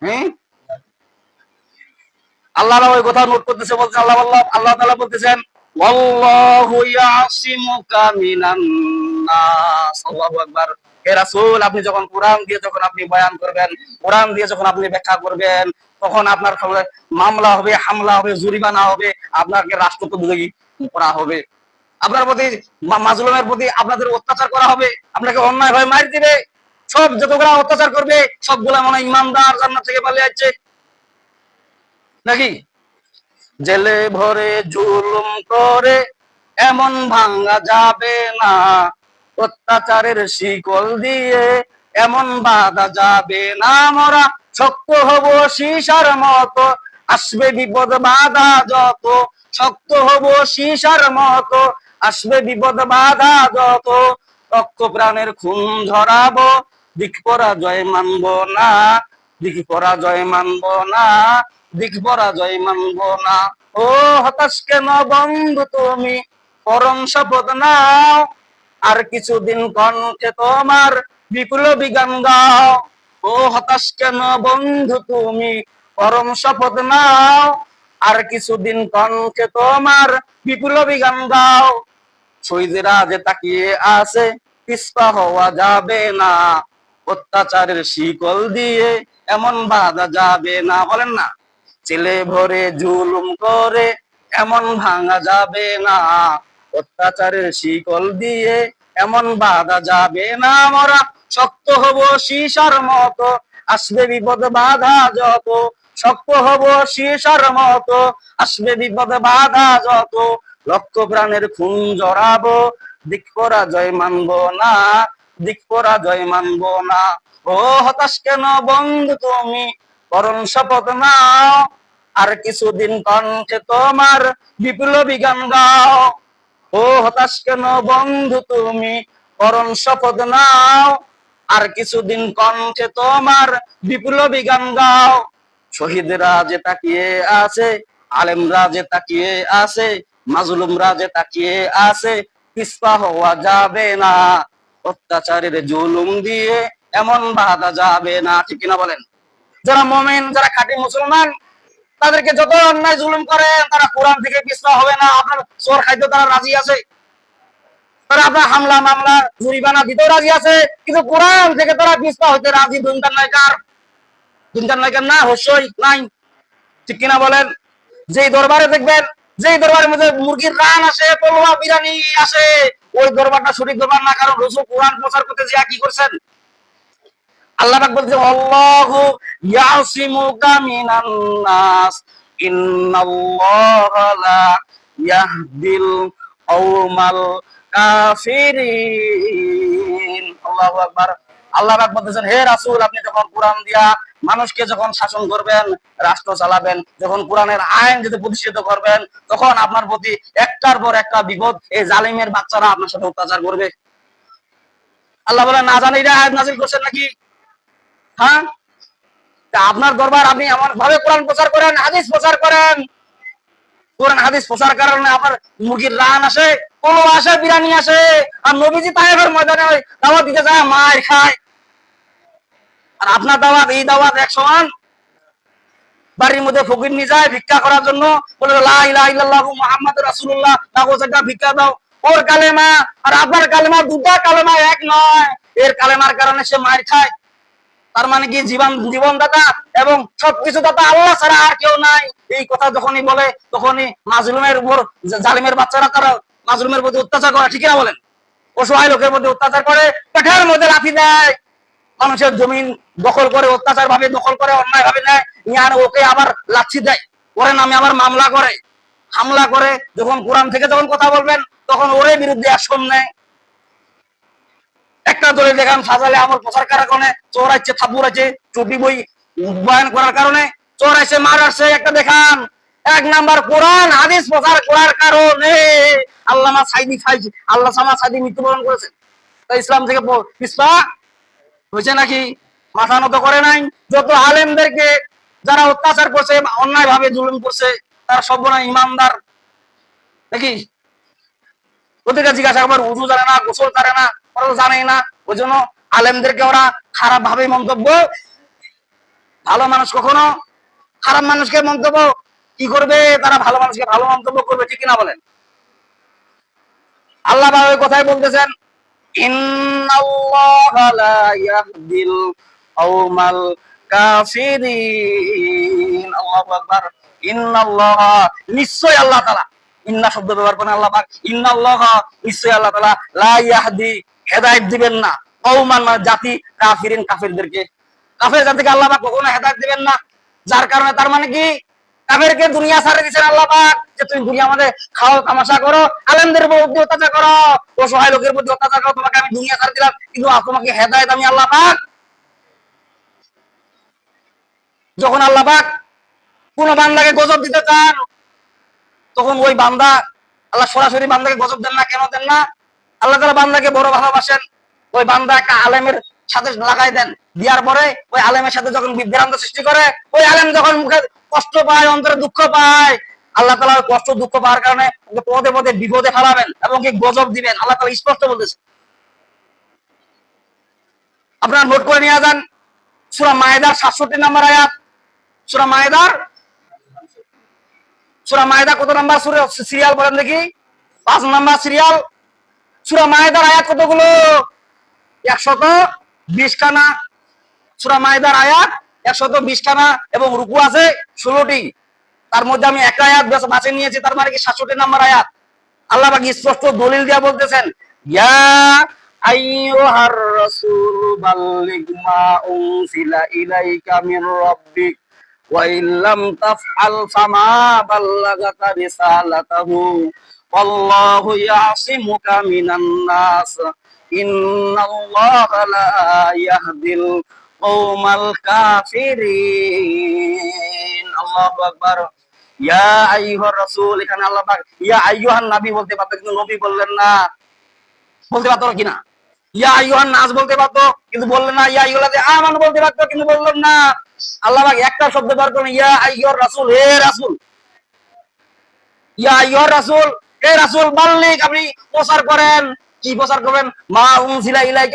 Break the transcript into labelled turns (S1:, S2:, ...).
S1: হ্যাঁ, আল্লাহ ওই কথা নোট করতেছে, বলছে আল্লাহ আল্লাহ তাআলা বলতেছেন ওয়াল্লাহু ইয়াসিমুকা মিনান নাস। আল্লাহু আকবার। হে রাসূল, আপনি যখন কোরআন দিয়ে যখন আপনি বয়ান করবেন, কোরআন দিয়ে যখন আপনি ব্যাখ্যা করবেন, তখন আপনার মামলা হবে, হামলা হবে, জরিমানা হবে, আপনাকে রাষ্ট্রদ্রোহী করা হবে, আপনার প্রতি মাজলুমের প্রতি আপনাদের অত্যাচার করা হবে, আপনাকে অন্যায় ভাবে মার দিবে। সব যতগুলা অত্যাচার করবে সবগুলা মনে ইমানদার জান্নাত থেকে পালিয়ে যাচ্ছে নাকি? জেলে ভরে জুলুম করে এমন ভাঙা যাবে না, অত্যাচারের শিকল দিয়ে এমন বাঁধা যাবে না। আমরা শক্ত হব সীসার মতো, আসবে বিপদ বাধা যত। শক্ত হব সীসার মতো, আসবে বিপদ বাধা যত। রক্ত প্রাণের খুন ঝরাবো, দিক পরাজয় মানব না, দিক পরাজয় মানব না, দিক পরাজয় মানব না। ও হতাশ কেন বন্ধু তুমি, পরম শপথ নাও, আর কিছুদিন কণ্ঠে তোমার বিপ্লবী গান গাও। ও হতাশ কেন বন্ধু তুমি, পরম শপথ নাও, আর কিছুদিন কণ্ঠে তোমার বিপ্লবী গান গাও। শহীদেরা যে তাকিয়ে আছে, পিছপা হওয়া যাবে না, অত্যাচারের শিকল দিয়ে এমন বাঁধা যাবে না। বলেন না, ছেলে ভরে জুলুম করে এমন ভাঙা যাবে না, অত্যাচারের শিকল দিয়ে এমন বাঁধা যাবে না। আমরা শক্ত হব সীসার মতো, আসবে বিপদ বাধা যত। শক্ত হব সীসার মতো, আসবে বিপদ বাধা যত। লক্ষ প্রাণের খুন জড়াবো, দিক পরাজয় মানব না, দিক পরাজয় মানব না। ও হতাশ কেন বন্ধু তুমি, পরম শপথ নাও, আর কিছুদিন কণ্ঠে তোমার বিপ্লবী গান গাও। ও হতাশ কেন বন্ধু তুমি, পরম শপথ নাও, আর কিছুদিন কণ্ঠে তোমার বিপ্লবী গান গাও। শহীদরা যে তাকিয়ে আছে, আলেমরা যে তাকিয়ে আছে, মাজলুমরা যে তাকিয়ে আছে, পিছপা হওয়া যাবে না, অত্যাচারের জুলুম দিয়ে এমন বাধা যাবে না। ঠিক কিনা বলেন? যারা মুমিন, যারা খাঁটি মুসলমান, তাদেরকে যত অন্যায় জুলুম করে তারা কোরআন থেকে পিছপা হবে না। আপনার চোর খাইতে তারা রাজি আছে, তারা আপনার হামলা মামলা জরিমানা দিতেও রাজি আছে, কিন্তু কোরআন থেকে তারা পিছপা হইতে রাজি। দুনকার নাই কার? দুনকার নাই কার? না, অবশ্যই নাই। ঠিক কিনা বলেন? যেই দরবারে দেখবেন, যেই দরবারের মধ্যে মুরগির রান আসে, পোলোয়া বিরিয়ানি আসে, ওই দরবারটা সঠিক দরবার না। কারণ রাসূল কোরআন প্রচার করতে যে কি করছেন? আল্লাহ পাক বলছেন আল্লাহু ইয়াসিমুকা মিনান নাস, ইন্নাল্লাহা লা ইয়াহদিল কওমাল কাফিরিন। আল্লাহু আকবার। আল্লাহ পাক বলতেছেন, হে রাসূল, আপনি যখন কোরআন দিয়া মানুষকে যখন শাসন করবেন, রাষ্ট্র চালাবেন, যখন কোরআনের আইন যদি প্রতিষ্ঠিত করবেন, তখন আপনার প্রতি একটার পর একটা বিপদ এই জালিমের বাচ্চারা আপনার সাথে অত্যাচার করবে। আল্লাহ বলে, না জানি এটা আয়াত নাযিল করছেন নাকি? হ্যাঁ, আপনার দরবার, আপনি এমন ভাবে কোরআন প্রচার করেন, হাদিস প্রচার করেন, কোরআন হাদিস প্রচার কারণে আপনার মুরগির রান আসে, পোলো আসে, বিরিয়ানি আসে, আর নবীজি তায়েফের ময়দানে দাওয়াত দিতে যায়, মার খায়। আর আপনার দাওয়াত, এই দাওয়াত এক সমান। বাড়ির মধ্যে ফকির নিয়ে যায় ভিক্ষা করার জন্য, বলে লা ইলাহা ইল্লাল্লাহু মুহাম্মাদুর রাসূলুল্লাহ, তাকে একটা ভিক্ষা দাও। ওর কালেমা আর আপনার কালেমা, দুটা কালেমা এক নয়। এর কালেমার কারণে সে মার খায়। তার মানে কি, জীবনদাতা এবং সবকিছু দাতা আল্লাহ ছাড়া আর কেউ নাই। এই কথা যখনই বলে, তখনই মাজলুমের উপর, জালিমের বাচ্চারা তারা মাজলুমের প্রতি অত্যাচার করে। ঠিক না বলেন? অসহায় লোকের মধ্যে অত্যাচার করে, পেটের মধ্যে লাথি দেয়, মানুষের জমিন দখল করে, অত্যাচার ভাবে দখল করে, অন্যায় ভাবে নেয়, আর ওকে আবার লাথি দেয়, ওরে নামে আবার মামলা করে, হামলা করে। যখন কোরআন থেকে যখন কথা বলবেন, তখন ওরে বিরুদ্ধে অ্যাকশন নেয়। একটা দলে দেখান সাজালে আমার প্রচার করার কারণে চোর আছে, থাপুর আছে, চুপি বই বয়ান করার কারণে চোর আছে, মার আসছে, একটা দেখান। এক নাম্বার কোরআন হাদিস প্রচার করার কারণে আল্লামা সাইদি ফাইজি, আল্লামা সাইদি মৃত্যুবরণ করেছেন। ইসলাম থেকে পিছপা হয়েছে নাকি? মাথা নত করে নাই। যত আলেমদেরকে যারা অত্যাচার করছে, অন্যায় ভাবে জুলুম করছে, তারা সব না ইমানদার নাকি? ওদেরকে জিজ্ঞাসা করবার, উজু জানে না, গোসল জানে না, ওরা তো জানেই না। ওই জন্য আলেমদেরকে ওরা খারাপ ভাবে মন্তব্য ভালো মানুষ কখনো খারাপ মানুষকে মন্তব্য কি করবে? তারা ভালো মানুষকে ভালো মন্তব্য করবে, ঠিক কিনা বলেন? আল্লাহ পাক ওই কথাই বলতেছেন, ইন্নাল্লাহা লা ইয়াহদিল কওমাল কাফিরিন। আল্লাহু আকবার। ইন্নাল্লাহা, নিশ্চয় আল্লাহ তাআলা, ইন্না শব্দ ব্যবহার করেন আল্লাহ পাক। ইন্নাল্লাহা, নিশ্চয় আল্লাহ তাআলা, লা ইয়াহদি, হেদায়েত দিবেন না, কওমান মানে জাতি, কাফিরিন কাফিরদেরকে, কাফের জাতিকে আল্লাহ পাক কখনো হেদায়েত দিবেন না। যার কারণে তার মানে কি, কাফেরকে দুনিয়া ছাড়ে দিয়েছেন আল্লাহ পাক, যে তুমি দুনিয়া মধ্যে খাও তামাশা করো, আলেমদের প্রতি অত্যাচার করো, অসহায় লোকের প্রতি অত্যাচার করো, তোমাকে আমি দুনিয়া ছাড়ে দিলাম, কিন্তু তোমাকে হেদায়েত আমি আল্লাহ পাক। যখন আল্লাহ পাক কোন বান্দাকে গজব দিতে চান, তখন ওই বান্দা, আল্লাহ সরাসরি বান্দাকে গজব দেন না। কেন দেন না? আল্লাহ তাআলা বান্দাকে বড় ভালোবাসেন। ওই বান্দা একটা আলেমের সাথে লাগাই দেন, দেওয়ার পরে ওই আলেমের সাথে যখন বিভ্রান্ত সৃষ্টি করে, ওই আলেম যখন মুখে কষ্ট পায়, অন্তরে দুঃখ পায়, আল্লাহ তাআলা কষ্ট দুঃখ পাওয়ার কারণে পদে পদে বিপদে ফেলাবেন এবং কি গজব দিবেন। আল্লাহ তাআলা স্পষ্ট বলতেছে। আপনারা নোট করে নিয়ে যান, সূরা মায়েদার 67 নম্বর আয়াত। সূরা মায়েদা কত নাম্বার সিরিয়াল বলেন দেখি? 5 নাম্বার সিরিয়াল। সূরা মায়েদার আয়াত কতগুলো? 120 খানা। সূরা মায়েদার আয়াত 120 খানা এবং রুকু আছে 16টি। তার মধ্যে আমি একটা আয়াত বাছে নিয়েছি, তার মানে কি 67 নাম্বার আয়াত। আল্লাহ পাক স্পষ্ট দলিল দিয়া বলতেছেন, ইয়া আইয়ুহার রাসূল বাল্লিগ মা উনজিলা ইলাইকা মির রাব্বিক ওয়া ইল্লাম তাফআল ফামা বাল্লাগাতা রিসালাতাহু ওয়াল্লাহু ইয়াসিমুকা মিনান নাস ইন্নাল্লাহা লা ইয়াহদিল কওমাল কাফিরিন। আল্লাহু আকবার। ইয়া আইয়ুহার রাসূল, এখানে আল্লাহ পাক ইয়া আইয়ুহান নবী বলতে পারতো, কিন্তু নবী বললেন না। বলতে পারতো কিনা? ইয়া আইয়ুহান নাস বলতে পারতো, কিন্তু বললেন না। ইয়া আইয়ুহাল্লাযী আমানু বলতে পারতো, কিন্তু বললেন না। আল্লাহ পাক একটা শব্দ ব্যবহার করেন, ইয়া আইয়ুহার রাসূল, হে রাসূল। ইয়া আইয়ুহার রাসূল, হে রাসূল, বাল্লিগ, আপনি প্রচার করেন। কি প্রচার করবেন? মা উনজিলা ইলাইকা